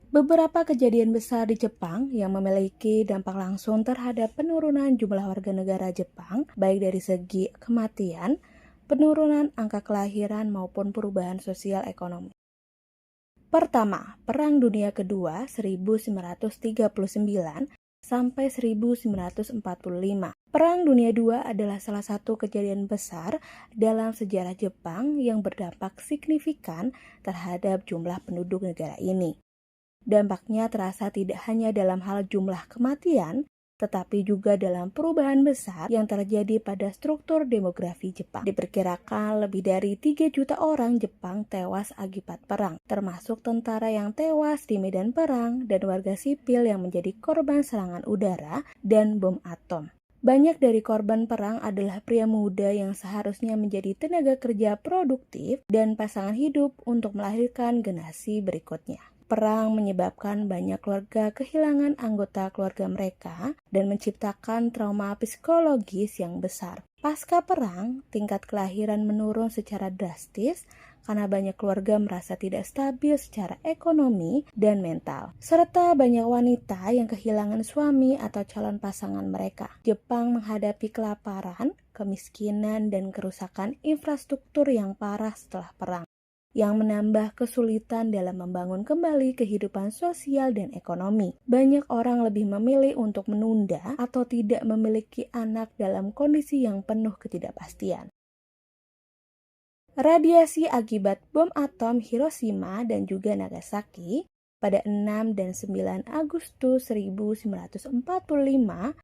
Beberapa kejadian besar di Jepang yang memiliki dampak langsung terhadap penurunan jumlah warga negara Jepang, baik dari segi kematian, penurunan angka kelahiran maupun perubahan sosial ekonomi. Pertama, Perang Dunia Kedua 1939 sampai 1945. Perang Dunia II adalah salah satu kejadian besar dalam sejarah Jepang yang berdampak signifikan terhadap jumlah penduduk negara ini. Dampaknya terasa tidak hanya dalam hal jumlah kematian, tetapi juga dalam perubahan besar yang terjadi pada struktur demografi Jepang. Diperkirakan lebih dari 3 juta orang Jepang tewas akibat perang, termasuk tentara yang tewas di medan perang dan warga sipil yang menjadi korban serangan udara dan bom atom. Banyak dari korban perang adalah pria muda yang seharusnya menjadi tenaga kerja produktif dan pasangan hidup untuk melahirkan generasi berikutnya. Perang menyebabkan banyak keluarga kehilangan anggota keluarga mereka dan menciptakan trauma psikologis yang besar. Pasca perang, tingkat kelahiran menurun secara drastis karena banyak keluarga merasa tidak stabil secara ekonomi dan mental, serta banyak wanita yang kehilangan suami atau calon pasangan mereka. Jepang menghadapi kelaparan, kemiskinan, dan kerusakan infrastruktur yang parah setelah perang, yang menambah kesulitan dalam membangun kembali kehidupan sosial dan ekonomi. Banyak orang lebih memilih untuk menunda atau tidak memiliki anak dalam kondisi yang penuh ketidakpastian. Radiasi akibat bom atom Hiroshima dan juga Nagasaki pada 6 dan 9 Agustus 1945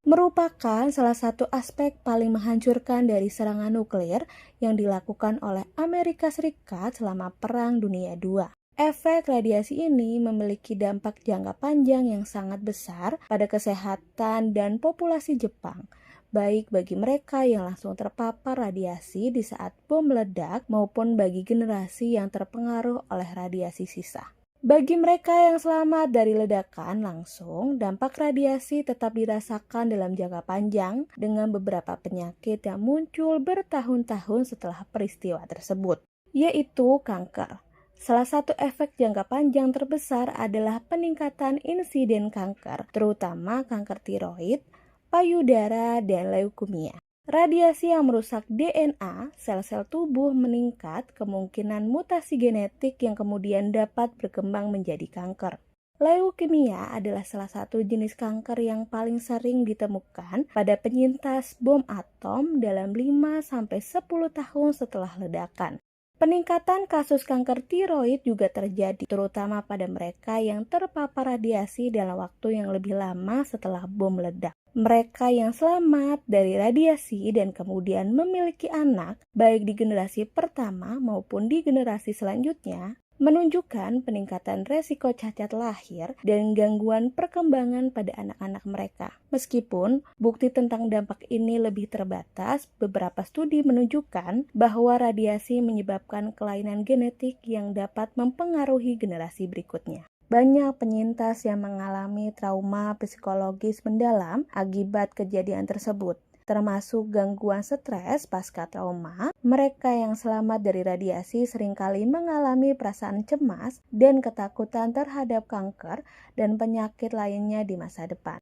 merupakan salah satu aspek paling menghancurkan dari serangan nuklir yang dilakukan oleh Amerika Serikat selama Perang Dunia II. Efek radiasi ini memiliki dampak jangka panjang yang sangat besar pada kesehatan dan populasi Jepang, baik bagi mereka yang langsung terpapar radiasi di saat bom meledak maupun bagi generasi yang terpengaruh oleh radiasi sisa. Bagi mereka yang selamat dari ledakan langsung, dampak radiasi tetap dirasakan dalam jangka panjang dengan beberapa penyakit yang muncul bertahun-tahun setelah peristiwa tersebut, yaitu kanker. Salah satu efek jangka panjang terbesar adalah peningkatan insiden kanker, terutama kanker tiroid, payudara, dan leukemia. Radiasi yang merusak DNA, sel-sel tubuh meningkat kemungkinan mutasi genetik yang kemudian dapat berkembang menjadi kanker. Leukemia adalah salah satu jenis kanker yang paling sering ditemukan pada penyintas bom atom dalam 5-10 tahun setelah ledakan. Peningkatan kasus kanker tiroid juga terjadi, terutama pada mereka yang terpapar radiasi dalam waktu yang lebih lama setelah bom meledak. Mereka yang selamat dari radiasi dan kemudian memiliki anak, baik di generasi pertama maupun di generasi selanjutnya, menunjukkan peningkatan resiko cacat lahir dan gangguan perkembangan pada anak-anak mereka. Meskipun bukti tentang dampak ini lebih terbatas, beberapa studi menunjukkan bahwa radiasi menyebabkan kelainan genetik yang dapat mempengaruhi generasi berikutnya. Banyak penyintas yang mengalami trauma psikologis mendalam akibat kejadian tersebut, termasuk gangguan stres pasca trauma. Mereka yang selamat dari radiasi seringkali mengalami perasaan cemas dan ketakutan terhadap kanker dan penyakit lainnya di masa depan.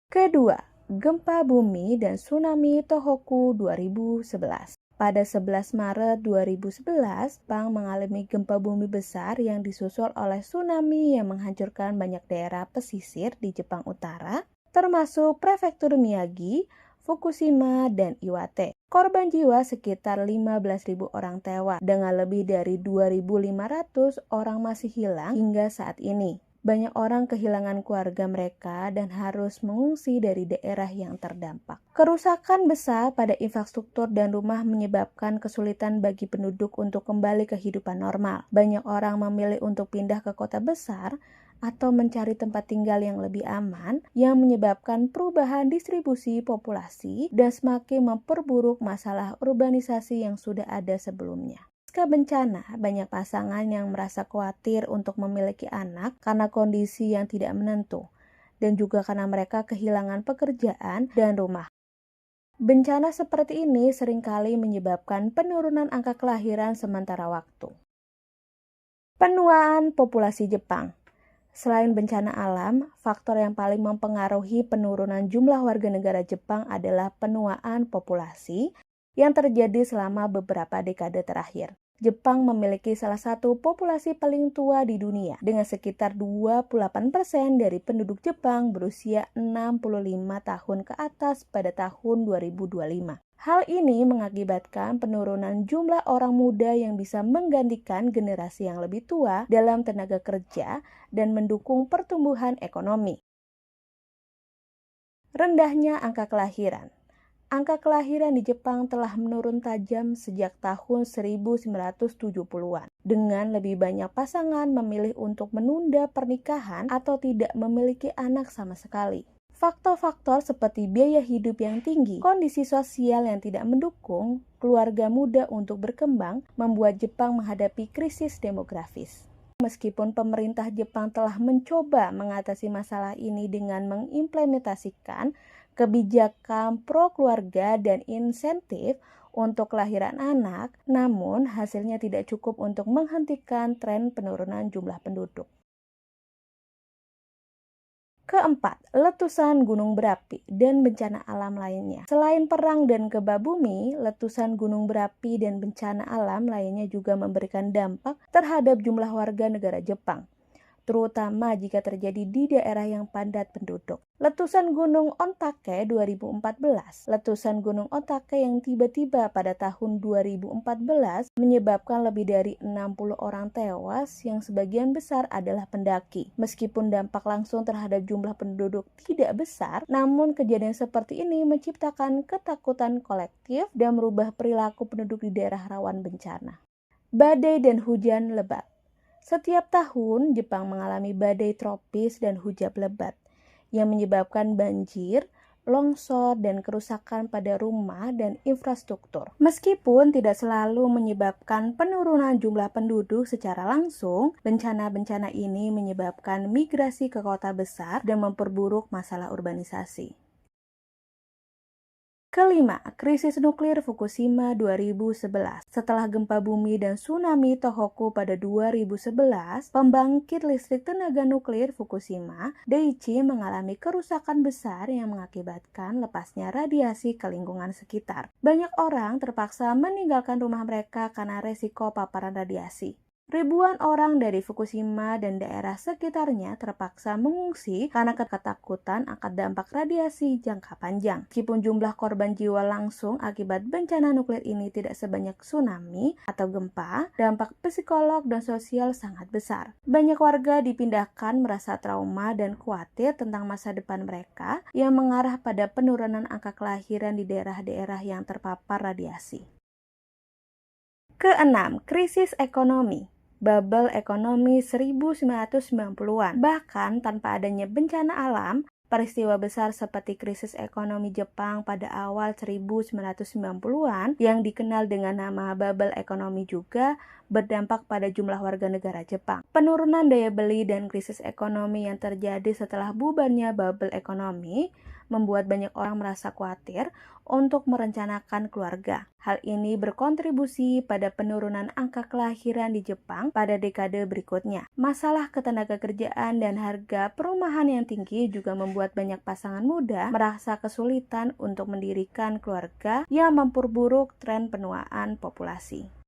Kedua, gempa bumi dan tsunami Tohoku 2011. Pada 11 Maret 2011, Jepang mengalami gempa bumi besar yang disusul oleh tsunami yang menghancurkan banyak daerah pesisir di Jepang Utara, termasuk prefektur Miyagi, Fukushima, dan Iwate. Korban jiwa sekitar 15.000 orang tewas, dengan lebih dari 2.500 orang masih hilang hingga saat ini. Banyak orang kehilangan keluarga mereka dan harus mengungsi dari daerah yang terdampak. Kerusakan besar pada infrastruktur dan rumah menyebabkan kesulitan bagi penduduk untuk kembali ke kehidupan normal. Banyak orang memilih untuk pindah ke kota besar atau mencari tempat tinggal yang lebih aman, yang menyebabkan perubahan distribusi populasi dan semakin memperburuk masalah urbanisasi yang sudah ada sebelumnya. Pasca bencana, banyak pasangan yang merasa khawatir untuk memiliki anak karena kondisi yang tidak menentu, dan juga karena mereka kehilangan pekerjaan dan rumah. Bencana seperti ini seringkali menyebabkan penurunan angka kelahiran sementara waktu. Penuaan populasi Jepang. Selain bencana alam, faktor yang paling mempengaruhi penurunan jumlah warga negara Jepang adalah penuaan populasi yang terjadi selama beberapa dekade terakhir. Jepang memiliki salah satu populasi paling tua di dunia, dengan sekitar 28% dari penduduk Jepang berusia 65 tahun ke atas pada tahun 2025. Hal ini mengakibatkan penurunan jumlah orang muda yang bisa menggantikan generasi yang lebih tua dalam tenaga kerja dan mendukung pertumbuhan ekonomi. Rendahnya angka kelahiran. Angka kelahiran di Jepang telah menurun tajam sejak tahun 1970-an, dengan lebih banyak pasangan memilih untuk menunda pernikahan atau tidak memiliki anak sama sekali. Faktor-faktor seperti biaya hidup yang tinggi, kondisi sosial yang tidak mendukung keluarga muda untuk berkembang, membuat Jepang menghadapi krisis demografis. Meskipun pemerintah Jepang telah mencoba mengatasi masalah ini dengan mengimplementasikan kebijakan pro-keluarga dan insentif untuk kelahiran anak, namun hasilnya tidak cukup untuk menghentikan tren penurunan jumlah penduduk. Keempat, letusan gunung berapi dan bencana alam lainnya. Selain perang dan gempa bumi, letusan gunung berapi dan bencana alam lainnya juga memberikan dampak terhadap jumlah warga negara Jepang, terutama jika terjadi di daerah yang padat penduduk. Letusan Gunung Ontake 2014. Letusan Gunung Ontake yang tiba-tiba pada tahun 2014 menyebabkan lebih dari 60 orang tewas yang sebagian besar adalah pendaki. Meskipun dampak langsung terhadap jumlah penduduk tidak besar, namun kejadian seperti ini menciptakan ketakutan kolektif dan merubah perilaku penduduk di daerah rawan bencana. Badai dan hujan lebat. Setiap tahun, Jepang mengalami badai tropis dan hujan lebat yang menyebabkan banjir, longsor, dan kerusakan pada rumah dan infrastruktur. Meskipun tidak selalu menyebabkan penurunan jumlah penduduk secara langsung, bencana-bencana ini menyebabkan migrasi ke kota besar dan memperburuk masalah urbanisasi. Kelima, krisis nuklir Fukushima 2011. Setelah gempa bumi dan tsunami Tohoku pada 2011, pembangkit listrik tenaga nuklir Fukushima Daiichi mengalami kerusakan besar yang mengakibatkan lepasnya radiasi ke lingkungan sekitar. Banyak orang terpaksa meninggalkan rumah mereka karena resiko paparan radiasi. Ribuan orang dari Fukushima dan daerah sekitarnya terpaksa mengungsi karena ketakutan akan dampak radiasi jangka panjang. Meskipun jumlah korban jiwa langsung akibat bencana nuklir ini tidak sebanyak tsunami atau gempa, dampak psikolog dan sosial sangat besar. Banyak warga dipindahkan merasa trauma dan khawatir tentang masa depan mereka yang mengarah pada penurunan angka kelahiran di daerah-daerah yang terpapar radiasi. Keenam, krisis ekonomi. Bubble ekonomi 1990-an. Bahkan tanpa adanya bencana alam, peristiwa besar seperti krisis ekonomi Jepang pada awal 1990-an yang dikenal dengan nama bubble ekonomi juga berdampak pada jumlah warga negara Jepang. Penurunan daya beli dan krisis ekonomi yang terjadi setelah bubarnya bubble ekonomi membuat banyak orang merasa khawatir untuk merencanakan keluarga. Hal ini berkontribusi pada penurunan angka kelahiran di Jepang pada dekade berikutnya. Masalah ketenaga kerjaan dan harga perumahan yang tinggi juga membuat banyak pasangan muda merasa kesulitan untuk mendirikan keluarga yang memperburuk tren penuaan populasi.